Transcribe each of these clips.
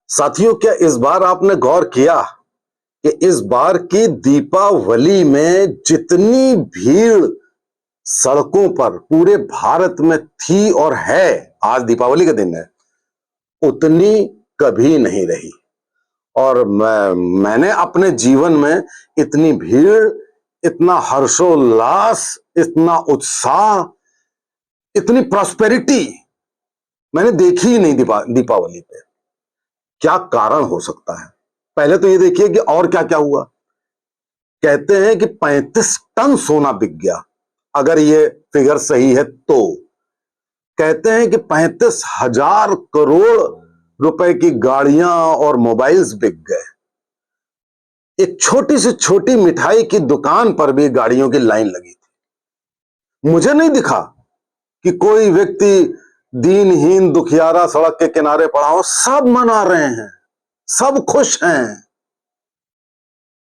साथियों, क्या इस बार आपने गौर किया कि इस बार की दीपावली में जितनी भीड़ सड़कों पर पूरे भारत में थी और है, आज दीपावली का दिन है, उतनी कभी नहीं रही। और मैंने अपने जीवन में इतनी भीड़, इतना हर्षोल्लास, इतना उत्साह, इतनी प्रॉस्पेरिटी मैंने देखी ही नहीं दीपावली पे। क्या कारण हो सकता है? पहले तो ये देखिए कि और क्या क्या हुआ। कहते हैं कि 35 टन सोना बिक गया, अगर ये फिगर सही है तो। कहते हैं कि 35,000 करोड़ रुपए की गाड़ियां और मोबाइल्स बिक गए। एक छोटी से छोटी मिठाई की दुकान पर भी गाड़ियों की लाइन लगी थी। मुझे नहीं दिखा कि कोई व्यक्ति दीनहीन दुखियारा सड़क के किनारे पड़ा हो। सब मना रहे हैं, सब खुश हैं।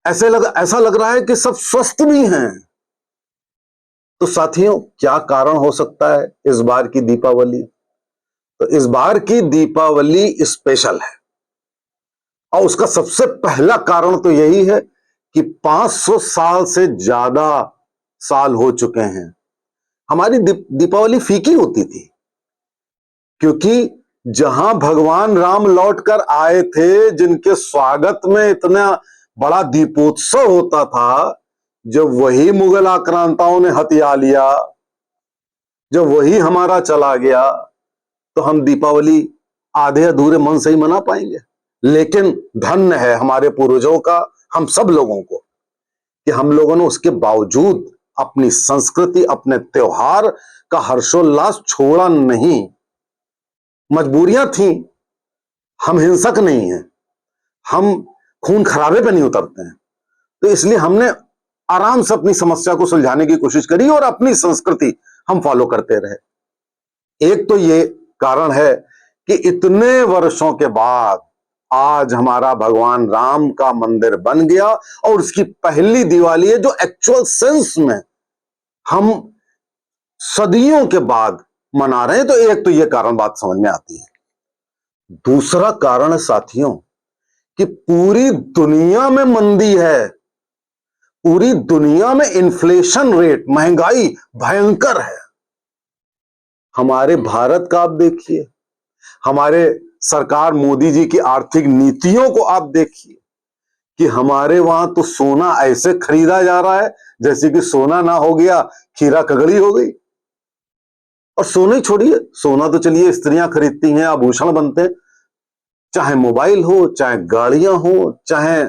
ऐसा लग रहा है कि सब स्वस्थ भी हैं। तो साथियों, क्या कारण हो सकता है इस बार की दीपावली? तो इस बार की दीपावली स्पेशल है और उसका सबसे पहला कारण तो यही है कि 500 साल से ज्यादा साल हो चुके हैं। हमारी दीपावली फीकी होती थी, क्योंकि जहां भगवान राम लौट कर आए थे, जिनके स्वागत में इतना बड़ा दीपोत्सव होता था, जब वही मुगल आक्रांताओं ने हथिया लिया, जब वही हमारा चला गया, तो हम दीपावली आधे अधूरे मन से ही मना पाएंगे। लेकिन धन्य है हमारे पूर्वजों का, हम सब लोगों को, कि हम लोगों ने उसके बावजूद अपनी संस्कृति, अपने त्योहार का हर्षोल्लास छोड़ा नहीं। मजबूरियां थी, हम हिंसक नहीं हैं, हम खून खराबे पे नहीं उतरते हैं। तो इसलिए हमने आराम से अपनी समस्या को सुलझाने की कोशिश करी और अपनी संस्कृति हम फॉलो करते रहे। एक तो ये कारण है कि इतने वर्षों के बाद आज हमारा भगवान राम का मंदिर बन गया और उसकी पहली दिवाली है, जो एक्चुअल सेंस में हम सदियों के बाद मना रहे हैं। तो एक तो ये कारण बात समझ में आती है। दूसरा कारण है साथियों कि पूरी दुनिया में मंदी है, पूरी दुनिया में इन्फ्लेशन रेट, महंगाई भयंकर है। हमारे भारत का आप देखिए, हमारे सरकार मोदी जी की आर्थिक नीतियों को आप देखिए कि हमारे वहां तो सोना ऐसे खरीदा जा रहा है जैसे कि सोना ना हो गया खीरा ककड़ी हो गई। और सोना ही छोड़िए, सोना तो चलिए स्त्रियां खरीदती हैं, आभूषण बनते हैं, चाहे मोबाइल हो, चाहे गाड़ियां हो, चाहे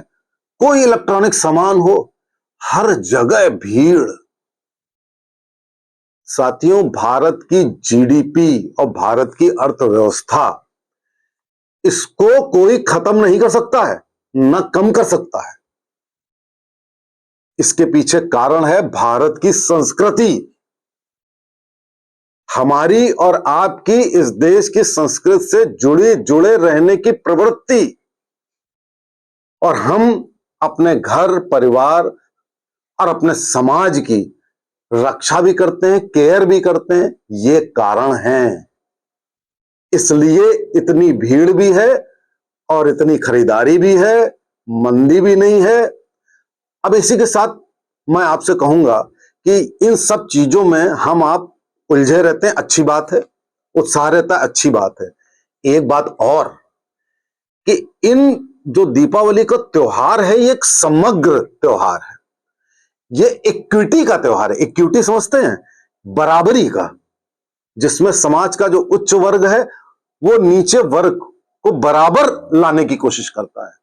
कोई इलेक्ट्रॉनिक सामान हो, हर जगह भीड़। साथियों, भारत की जीडीपी और भारत की अर्थव्यवस्था, इसको कोई खत्म नहीं कर सकता है, न कम कर सकता है। इसके पीछे कारण है भारत की संस्कृति। हमारी और आपकी, इस देश की संस्कृति से जुड़े रहने की प्रवृत्ति। और हम अपने घर परिवार और अपने समाज की रक्षा भी करते हैं, केयर भी करते हैं। ये कारण हैं, इसलिए इतनी भीड़ भी है और इतनी खरीदारी भी है, मंदी भी नहीं है। अब इसी के साथ मैं आपसे कहूंगा कि इन सब चीजों में हम आप उलझे रहते हैं, अच्छी बात है, उत्साह रहता है, अच्छी बात है। एक बात और कि इन जो दीपावली का त्योहार है, ये एक समग्र त्योहार है, ये इक्विटी का त्योहार है। इक्विटी समझते हैं? बराबरी का, जिसमें समाज का जो उच्च वर्ग है वो नीचे वर्ग को बराबर लाने की कोशिश करता है।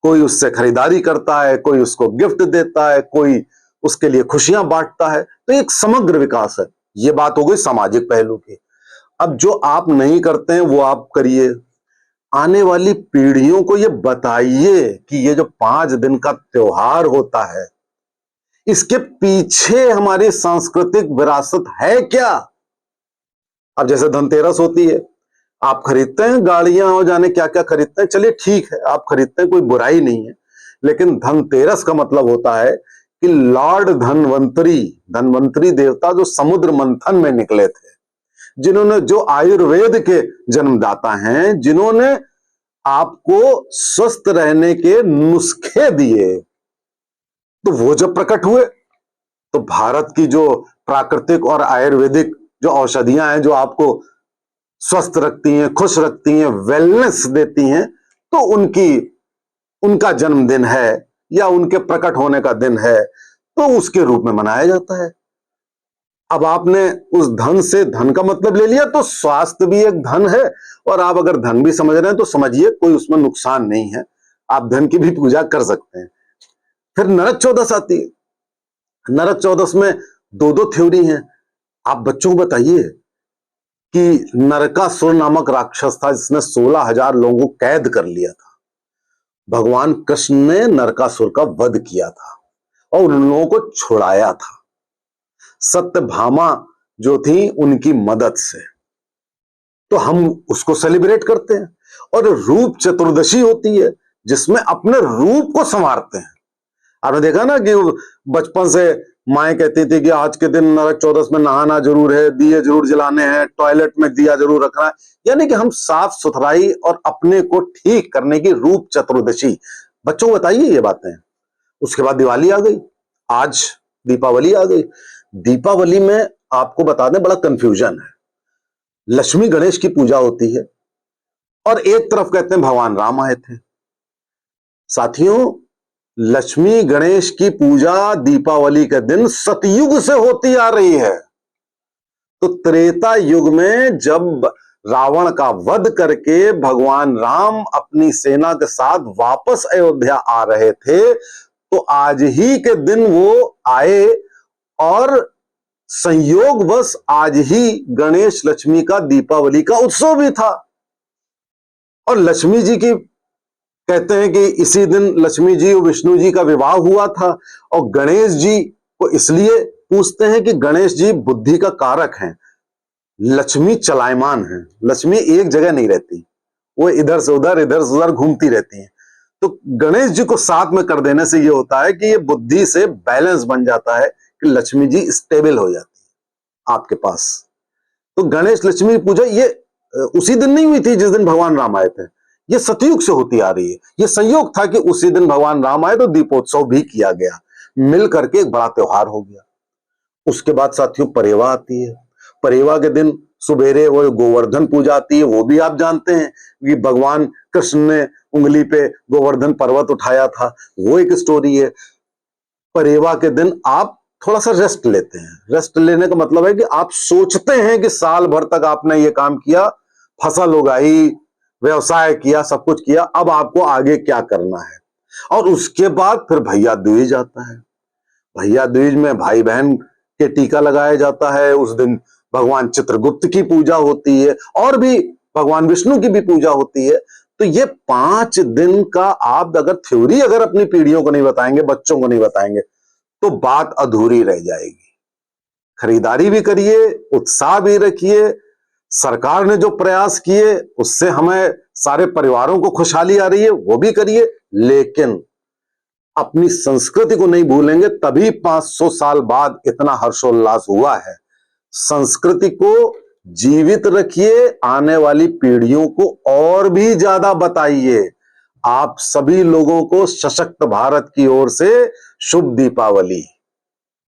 कोई उससे खरीदारी करता है, कोई उसको गिफ्ट देता है, कोई उसके लिए खुशियां बांटता है। तो एक समग्र विकास है। ये बात हो गई सामाजिक पहलू की। अब जो आप नहीं करते हैं वो आप करिए। आने वाली पीढ़ियों को ये बताइए कि ये जो 5 दिन का त्योहार होता है, इसके पीछे हमारी सांस्कृतिक विरासत है क्या। अब जैसे धनतेरस होती है, आप खरीदते हैं गाड़ियां और जाने क्या क्या खरीदते हैं, चलिए ठीक है, आप खरीदते हैं, कोई बुराई नहीं है। लेकिन धनतेरस का मतलब होता है कि लॉर्ड धनवंतरी, धनवंतरी देवता जो समुद्र मंथन में निकले थे, जिन्होंने, जो आयुर्वेद के जन्मदाता हैं, जिन्होंने आपको स्वस्थ रहने के नुस्खे दिए, तो वो जब प्रकट हुए तो भारत की जो प्राकृतिक और आयुर्वेदिक जो औषधियां हैं जो आपको स्वस्थ रखती हैं, खुश रखती हैं, वेलनेस देती हैं, तो उनका जन्मदिन है या उनके प्रकट होने का दिन है, तो उसके रूप में मनाया जाता है। अब आपने उस धन से धन का मतलब ले लिया, तो स्वास्थ्य भी एक धन है, और आप अगर धन भी समझ रहे हैं तो समझिए कोई उसमें नुकसान नहीं है, आप धन की भी पूजा कर सकते हैं। फिर नरक चौदस आती है। नरक चौदस में दो दो थ्योरी हैं। आप बच्चों को बताइए कि नरकासुर नामक राक्षस था जिसने 16,000 लोगों को कैद कर लिया था। भगवान कृष्ण ने नरकासुर का वध किया था और उन लोगों को छुड़ाया था सत्यभामा जो थी उनकी मदद से। तो हम उसको सेलिब्रेट करते हैं। और रूप चतुर्दशी होती है जिसमें अपने रूप को संवारते हैं। आपने देखा ना कि बचपन से माएं कहती थी कि आज के दिन नरक चौदस में नहाना जरूर है, दिए जरूर जलाने हैं, टॉयलेट में दिया जरूर रखना है। यानी कि हम साफ सुथराई और अपने को ठीक करने की रूप चतुर्दशी बच्चों को बताइए ये बातें। उसके बाद दिवाली आ गई, आज दीपावली आ गई। दीपावली में आपको बता दें बड़ा कंफ्यूजन है। लक्ष्मी गणेश की पूजा होती है और एक तरफ कहते हैं भगवान राम आए थे। साथियों, लक्ष्मी गणेश की पूजा दीपावली के दिन सतयुग से होती आ रही है। तो त्रेता युग में जब रावण का वध करके भगवान राम अपनी सेना के साथ वापस अयोध्या आ रहे थे, तो आज ही के दिन वो आए और संयोगवश आज ही गणेश लक्ष्मी का दीपावली का उत्सव भी था। और लक्ष्मी जी की कहते हैं कि इसी दिन लक्ष्मी जी और विष्णु जी का विवाह हुआ था। और गणेश जी को इसलिए पूछते हैं कि गणेश जी बुद्धि का कारक हैं, लक्ष्मी चलायमान है, लक्ष्मी एक जगह नहीं रहती, वो इधर से उधर घूमती रहती हैं। तो गणेश जी को साथ में कर देने से ये होता है कि ये बुद्धि से बैलेंस बन जाता है कि लक्ष्मी जी स्टेबल हो जाती है आपके पास। तो गणेश लक्ष्मी पूजा ये उसी दिन नहीं हुई थी जिस दिन भगवान राम आए थे, ये सतयुग से होती आ रही है। ये संयोग था कि उसी दिन भगवान राम आए तो दीपोत्सव भी किया गया, मिल करके एक बड़ा त्योहार हो गया। उसके बाद साथियों परेवा आती है। परेवा के दिन सुबेरे वो गोवर्धन पूजा आती है। वो भी आप जानते हैं कि भगवान कृष्ण ने उंगली पे गोवर्धन पर्वत उठाया था, वो एक स्टोरी है। परेवा के दिन आप थोड़ा सा रेस्ट लेते हैं। रेस्ट लेने का मतलब है कि आप सोचते हैं कि साल भर तक आपने ये काम किया, फसल उगाई, व्यवसाय किया, सब कुछ किया, अब आपको आगे क्या करना है। और उसके बाद फिर भैया दूज आता है। भैया दूज में भाई बहन के टीका लगाया जाता है। उस दिन भगवान चित्रगुप्त की पूजा होती है और भी भगवान विष्णु की भी पूजा होती है। तो ये 5 दिन का आप अगर थ्योरी अगर अपनी पीढ़ियों को नहीं बताएंगे, बच्चों को नहीं बताएंगे, तो बात अधूरी रह जाएगी। खरीदारी भी करिए, उत्साह भी रखिए। सरकार ने जो प्रयास किए उससे हमें सारे परिवारों को खुशहाली आ रही है, वो भी करिए। लेकिन अपनी संस्कृति को नहीं भूलेंगे, तभी 500 साल बाद इतना हर्षोल्लास हुआ है। संस्कृति को जीवित रखिए, आने वाली पीढ़ियों को और भी ज्यादा बताइए। आप सभी लोगों को सशक्त भारत की ओर से शुभ दीपावली।